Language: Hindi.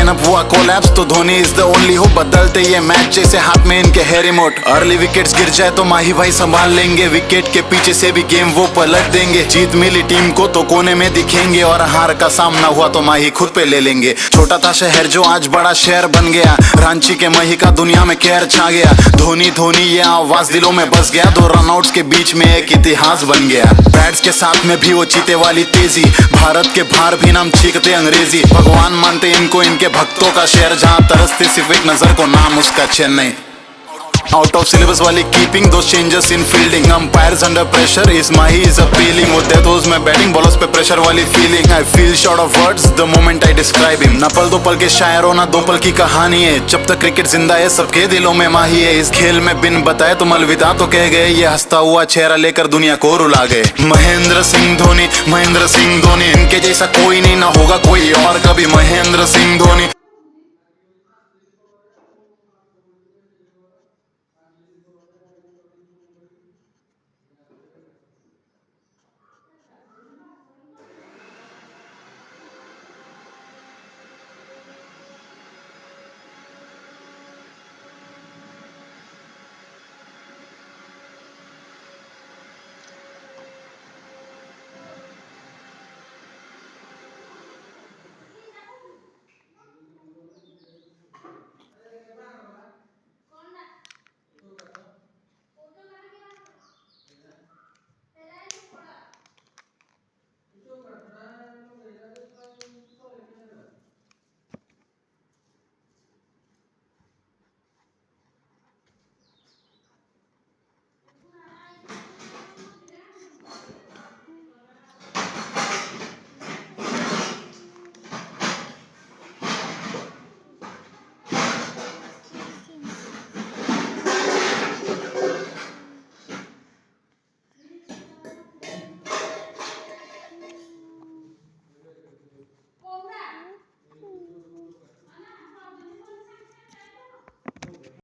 सेकेंड अप हुआ कोलैप्स तो धोनी इज द ओनली हो। बदलते ये मैच जैसे हाथ में इनके है रिमोट। अर्ली विकेट्स गिर जाए तो माही भाई संभाल लेंगे, विकेट के पीछे से भी गेम वो पलट देंगे। जीत मिली टीम को तो कोने में दिखेंगे, और हार का सामना हुआ तो माही खुद पे ले लेंगे। छोटा था शहर जो आज बड़ा शहर बन गया, रांची के मही का दुनिया में कहर छा गया। धोनी धोनी ये आवाज दिलों में बस गया, 2 रनआउट्स के बीच में एक इतिहास बन गया। बैट्स के साथ में भी वो चीते वाली तेजी, भारत के बाहर भी नाम चीखते अंग्रेजी। भगवान मानते इनको इनके भक्तों का शहर, जहाँ तरसती सिर्फ एक नजर को नाम उसका चेन्नई। आउट ऑफ सिलेबस वाली कीपिंग, दो changes in fielding, umpires under pressure, is Mahi is appealing. वो डेथ ओवर्स में बैटिंग, बॉलर्स पे प्रेशर वाली feeling. I feel short of words the moment I describe him. ना पल दो पल के शायर हो ना 2 पल की कहानी है, जब तक क्रिकेट जिंदा है सबके दिलों में माही है। इस खेल में बिन बताए तुम अलविदा तो कह गए, ये हंसता हुआ चेहरा लेकर दुनिया को रुला गए। महेंद्र सिंह धोनी, महेंद्र सिंह धोनी, इनके जैसा कोई नहीं, ना होगा कोई और कभी। महेंद्र सिंह धोनी।